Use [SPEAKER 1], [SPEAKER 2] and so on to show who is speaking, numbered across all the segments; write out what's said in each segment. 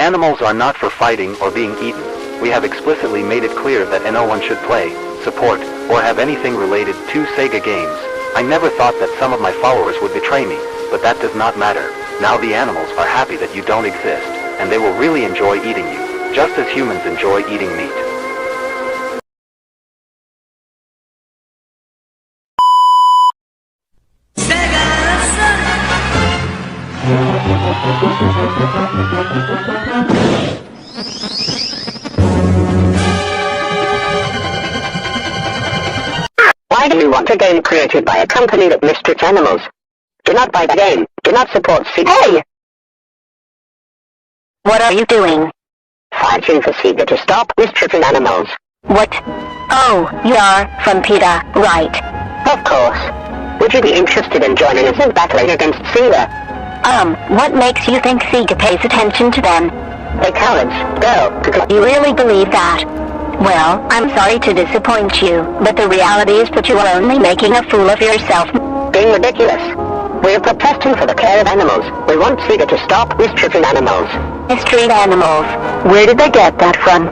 [SPEAKER 1] animals are not for fighting or being eaten. We have explicitly made it clear that no one should play, support, or have anything related to Sega games. I never thought that some of my followers would betray me, but that does not matter. Now the animals are happy that you don't exist, and they will really enjoy eating you, just as humans enjoy eating meat.
[SPEAKER 2] Sega
[SPEAKER 3] Why do you want a game created by a company that mistreats animals? Do not buy the game. Do not support Sega. Hey!
[SPEAKER 4] What are you doing?
[SPEAKER 3] Fighting for Sega to stop mistreating animals.
[SPEAKER 4] What? Oh, you are from PETA, right?
[SPEAKER 3] Of course. Would you be interested in joining us in battling against Sega?
[SPEAKER 4] What makes you think Sega pays attention to them?
[SPEAKER 3] They're cowards. Go.
[SPEAKER 4] You really believe that? Well, I'm sorry to disappoint you, but the reality is that you are only making a fool of yourself.
[SPEAKER 3] Being ridiculous. We are protesting for the care of animals. We want Sega to stop mistreating animals.
[SPEAKER 4] Mistreat animals. Where did they get that from?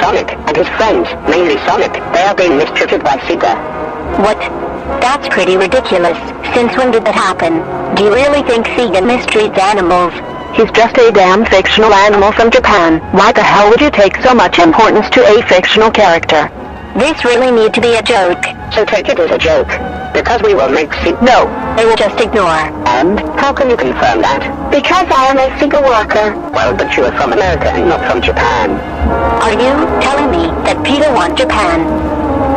[SPEAKER 3] Sonic and his friends, mainly Sonic, they are being mistreated by Sega.
[SPEAKER 4] What? That's pretty ridiculous. Since when did that happen? Do you really think Sega mistreats animals? He's just a damn fictional animal from Japan. Why the hell would you take so much importance to a fictional character? This really need to be a joke.
[SPEAKER 3] So take it as a joke. Because we will make Sega...
[SPEAKER 4] No, they will just ignore.
[SPEAKER 3] And? How can you confirm that? Because I am a Sega worker. Well, but you are from America and not from Japan.
[SPEAKER 4] Are you telling me that PETA wants Japan?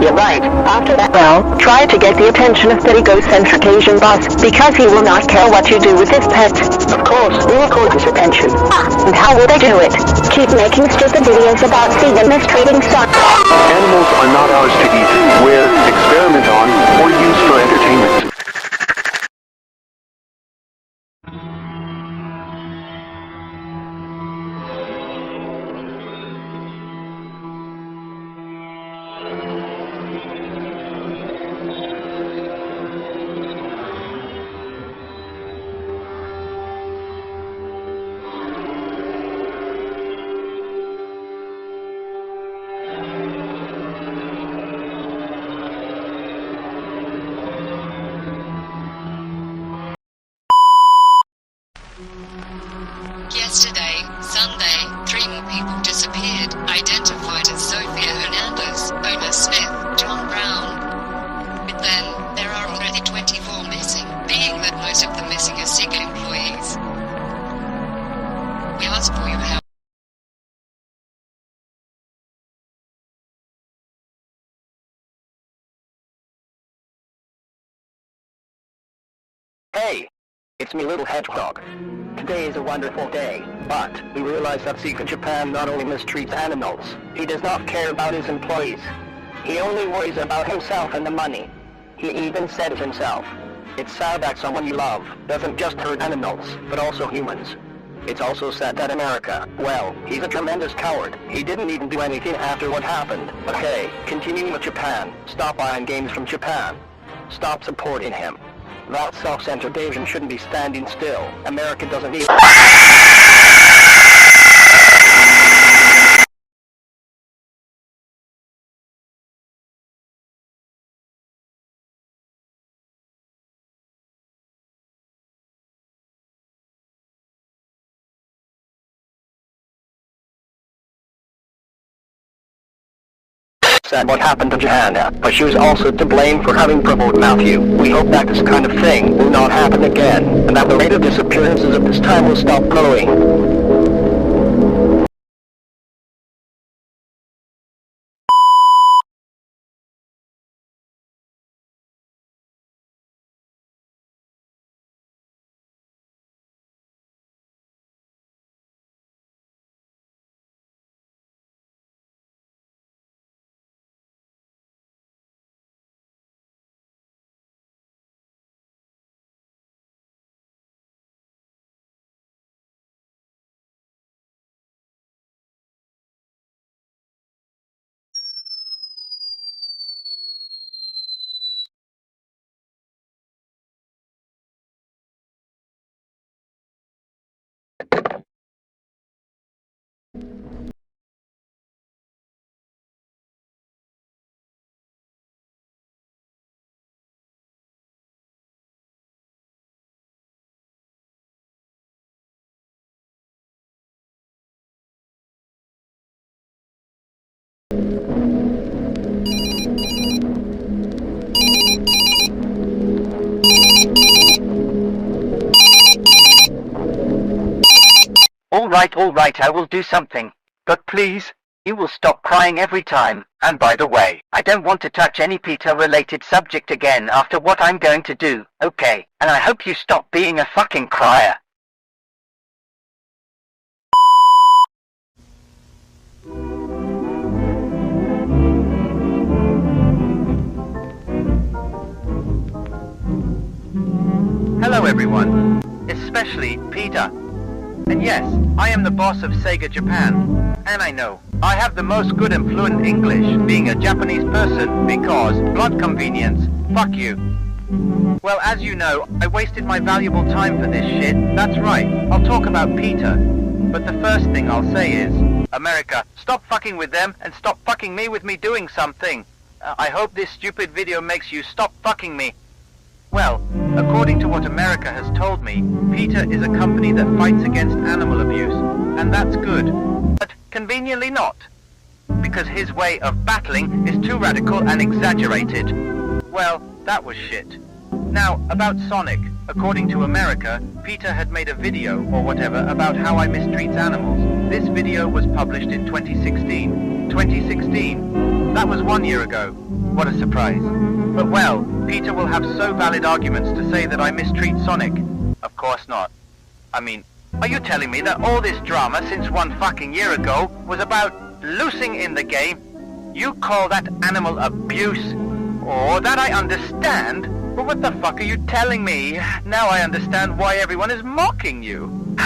[SPEAKER 3] You're right. After that...
[SPEAKER 4] Well, try to get the attention of that egocentric Asian boss, because he will not care what you do with his pet.
[SPEAKER 3] Of course, we will call his attention.
[SPEAKER 4] And how will they do it?
[SPEAKER 3] Keep making stupid videos about Sega mistreating Sonic.
[SPEAKER 1] Animals are not ours to eat, wear, experiment on, or use for entertainment.
[SPEAKER 5] Yesterday, Sunday, 3 more people disappeared, identified as Sophia Hernandez, Omar Smith, John Brown. But then, there are already 24 missing, being that most of the missing are Sega employees. We ask for your help.
[SPEAKER 6] Hey! It's me, Little Hedgehog. Today is a wonderful day, but we realize that Sega Japan not only mistreats animals, he does not care about his employees. He only worries about himself and the money. He even said it himself. It's sad that someone you love doesn't just hurt animals, but also humans. It's also sad that America, well, he's a tremendous coward. He didn't even do anything after what happened. But hey, continuing with Japan, stop buying games from Japan. Stop supporting him. That self-centered Asian shouldn't be standing still. America doesn't need... Said what happened to Johanna, but she was also to blame for having provoked Matthew. We hope that this kind of thing will not happen again, and that the rate of disappearances of this time will stop growing. Alright, I will do something. But please, you will stop crying every time. And by the way, I don't want to touch any PETA-related subject again after what I'm going to do, okay? And I hope you stop being a fucking crier.
[SPEAKER 1] Hello everyone, especially PETA. And yes, I am the boss of Sega Japan. And I know, I have the most good and fluent English, being a Japanese person, because blood convenience. Fuck you. Well, as you know, I wasted my valuable time for this shit. That's right, I'll talk about PETA. But the first thing I'll say is, America, stop fucking with them and stop fucking me with me doing something. I hope this stupid video makes you stop fucking me. Well, according to what America has told me, PETA is a company that fights against animal abuse, and that's good. But conveniently not, because his way of battling is too radical and exaggerated. Well, that was shit. Now, about Sonic. According to America, PETA had made a video, or whatever, about how I mistreat animals. This video was published in 2016. 2016? That was 1 year ago. What a surprise. But well, PETA will have so valid arguments to say that I mistreat Sonic. Of course not. I mean, are you telling me that all this drama since 1 fucking year ago was about losing in the game? You call that animal abuse? Oh, that I understand. But what the fuck are you telling me? Now I understand why everyone is mocking you.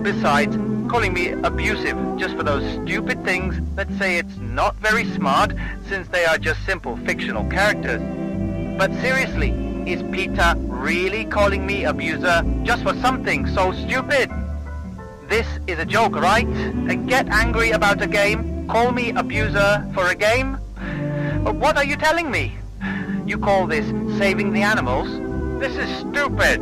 [SPEAKER 1] Besides, calling me abusive just for those stupid things that say it's not very smart since they are just simple fictional characters. But seriously, is PETA really calling me abuser just for something so stupid? This is a joke, right? And get angry about a game? Call me abuser for a game? But what are you telling me? You call this saving the animals? This is stupid!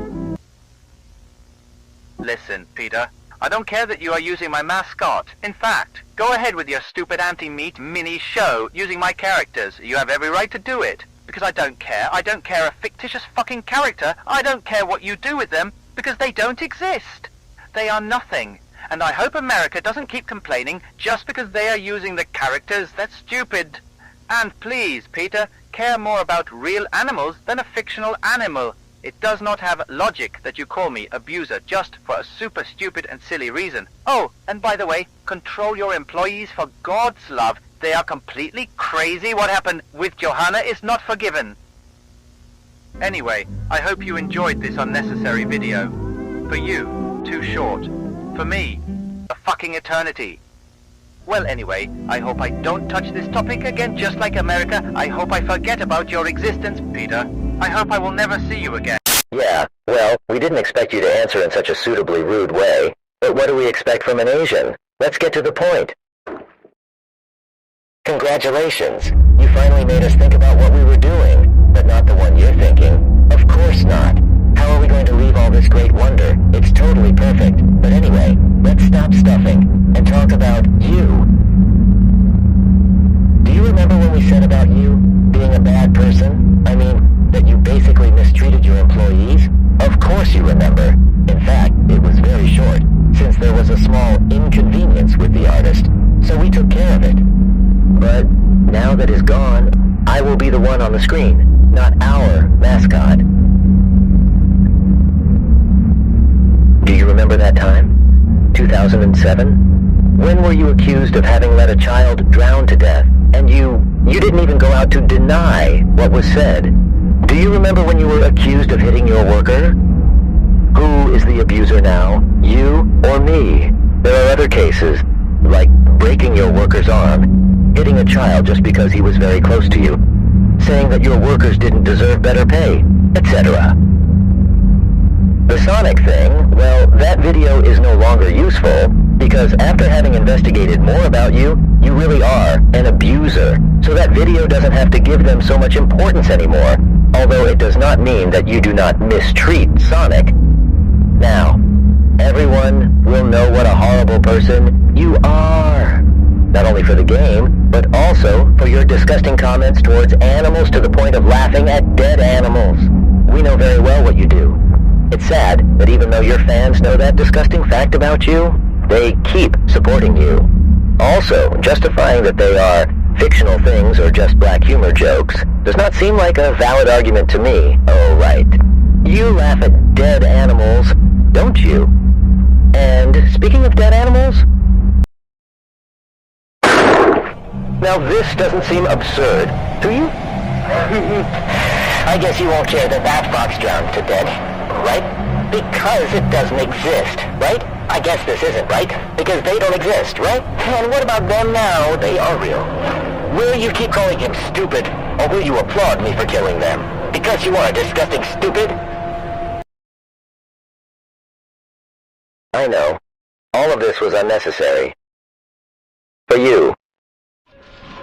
[SPEAKER 1] Listen, PETA, I don't care that you are using my mascot. In fact, go ahead with your stupid anti-meat mini show using my characters. You have every right to do it. Because I don't care. I don't care a fictitious fucking character. I don't care what you do with them, because they don't exist. They are nothing. And I hope America doesn't keep complaining just because they are using the characters. That's stupid. And please, PETA, care more about real animals than a fictional animal. It does not have logic that you call me abuser just for a super stupid and silly reason. Oh, and by the way, control your employees for God's love. They are completely crazy. What happened with Johanna is not forgiven. Anyway, I hope you enjoyed this unnecessary video. For you, too short. For me, a fucking eternity. Well, anyway, I hope I don't touch this topic again just like America. I hope I forget about your existence, PETA. I hope I will never see you again.
[SPEAKER 2] Yeah, well, we didn't expect you to answer in such a suitably rude way. But what do we expect from an Asian? Let's get to the point. Congratulations. You finally made us think about what we were doing, but not the one you're thinking. Of course not. How are we going to leave all this great wonder? It's totally perfect. But anyway, let's stop stuffing and talk about you. Do you remember when we said about you being a bad person? I mean, that you basically mistreated your employees? Of course you remember. In fact, it was very short, since there was a small inconvenience with the artist, so we took care of it. But now that is gone, I will be the one on the screen, not our mascot. Do you remember that time? 2007? When were you accused of having let a child drown to death, and you didn't even go out to deny what was said? Do you remember when you were accused of hitting your worker? Who is the abuser now? You or me? There are other cases, like breaking your worker's arm, hitting a child just because he was very close to you, saying that your workers didn't deserve better pay, etc. The Sonic thing, well, that video is no longer useful, because after having investigated more about you, you really are an abuser. So that video doesn't have to give them so much importance anymore, although it does not mean that you do not mistreat Sonic. Now, everyone will know what a horrible person you are. Not only for the game, but also for your disgusting comments towards animals to the point of laughing at dead animals. We know very well what you do. It's sad that even though your fans know that disgusting fact about you, They keep supporting you. Also, justifying that they are fictional things or just black humor jokes does not seem like a valid argument to me. Oh, right. You laugh at dead animals, don't you? And speaking of dead animals... Now this doesn't seem absurd, to you? I guess you won't care that fox drowned to death, right? Because it doesn't exist, right? I guess this isn't, right? Because they don't exist, right? And what about them now? They are real. Will you keep calling him stupid, or will you applaud me for killing them? Because you are a disgusting stupid? I know. All of this was unnecessary. For you.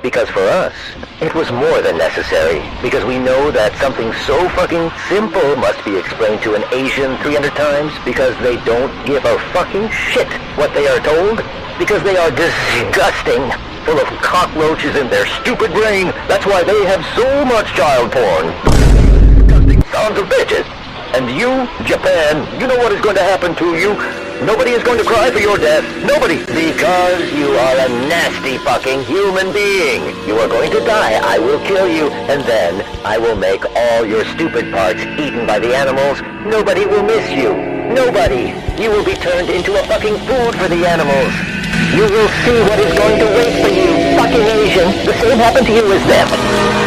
[SPEAKER 2] Because for us, it was more than necessary. Because we know that something so fucking simple must be explained to an Asian 300 times. Because they don't give a fucking shit what they are told. Because they are disgusting. Full of cockroaches in their stupid brain. That's why they have so much child porn. Disgusting sons of bitches. And you, Japan, you know what is going to happen to you. Nobody is going to cry for your death. Nobody. Because you are a nasty fucking human being. You are going to die. I will kill you. And then I will make all your stupid parts eaten by the animals. Nobody will miss you. Nobody. You will be turned into a fucking food for the animals. You will see what is going to wait for you. Fucking Asian. The same happened to you as them.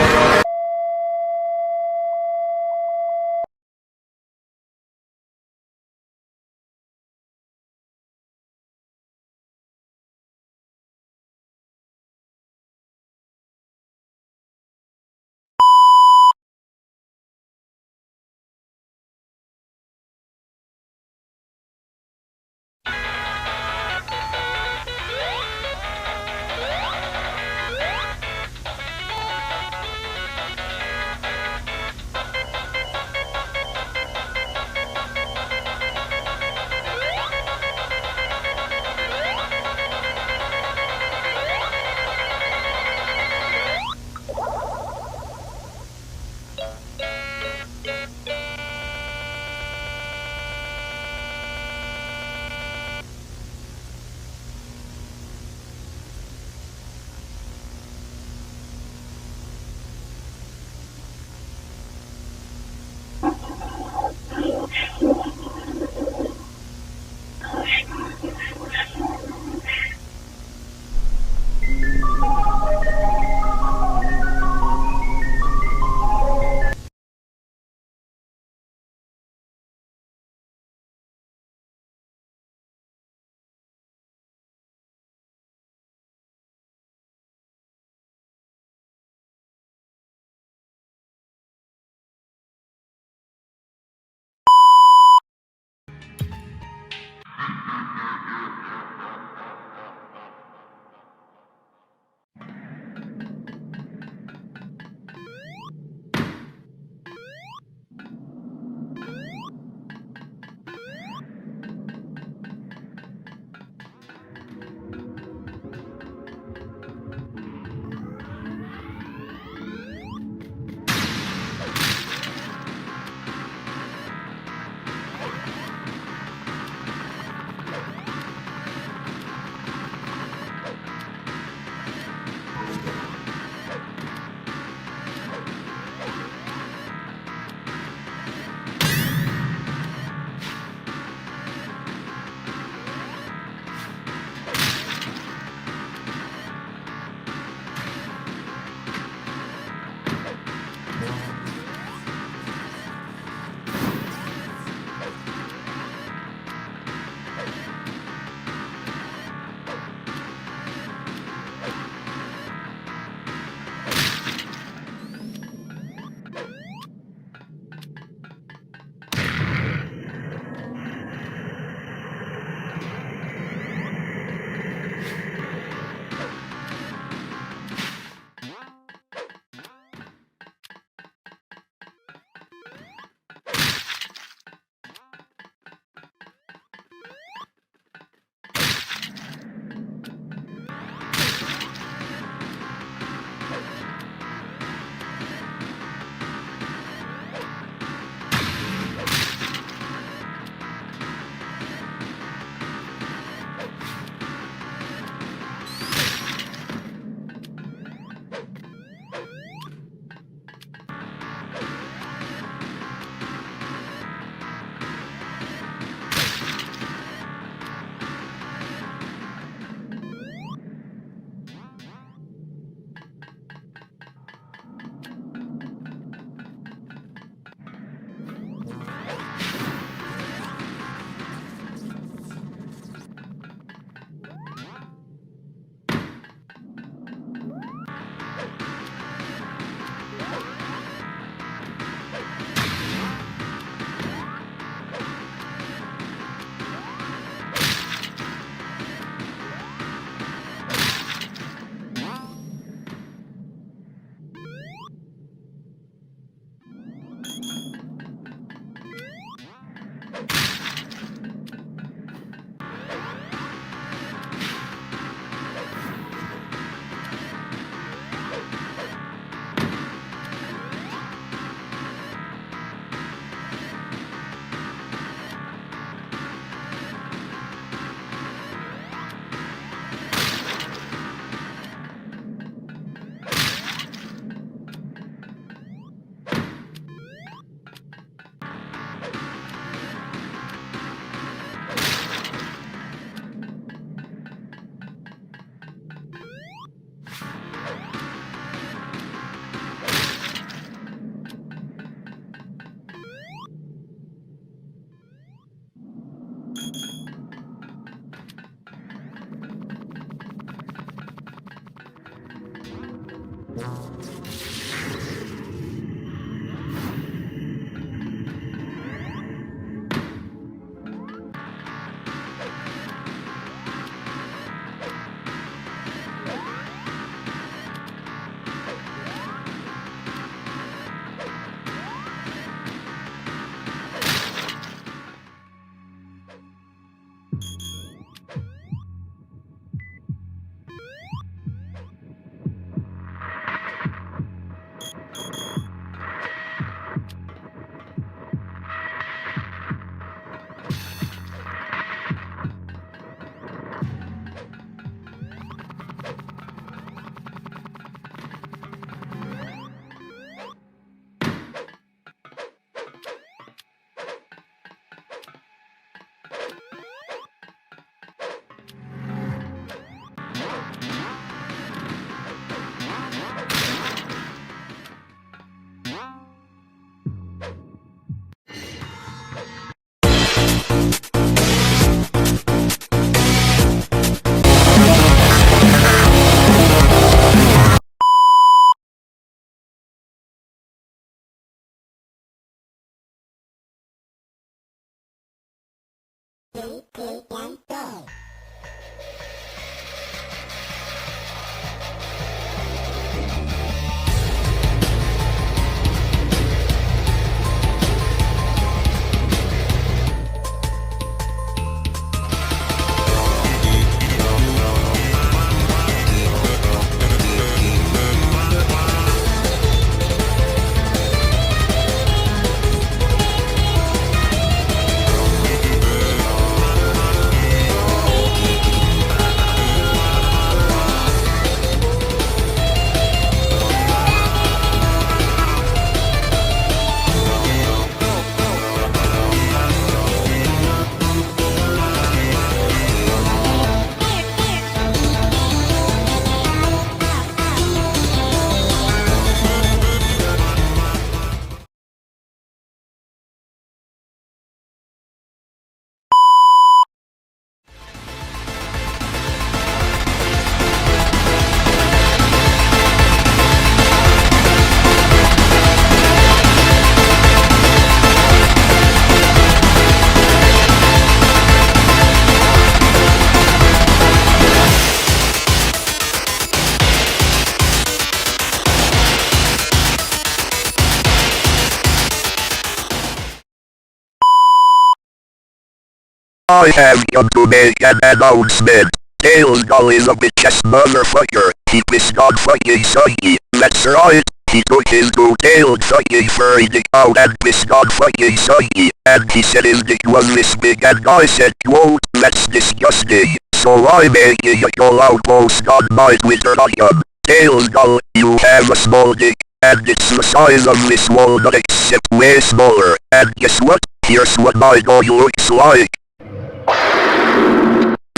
[SPEAKER 7] I have come to make an announcement. Tails Gull is a bitch-ass motherfucker. He pissed on fucking Sunny. That's right. He took his two tailed fucking furry dick out and pissed on fucking Sunny. And he said his dick was this big and I said, quote, that's disgusting. So I'm making a call-out post on my Twitter account. Tails Gull, you have a small dick. And it's the size of this walnut except way smaller. And guess what? Here's what my dog looks like.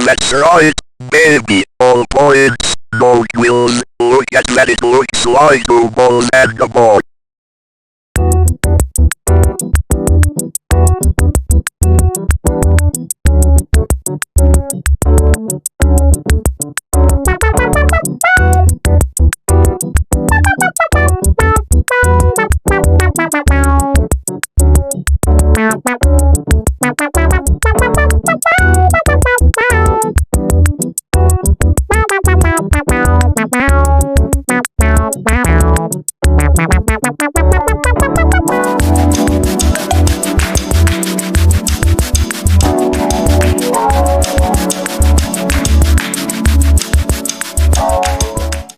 [SPEAKER 7] That's right, baby, all points, no quills, look at that, it looks like two balls and a ball.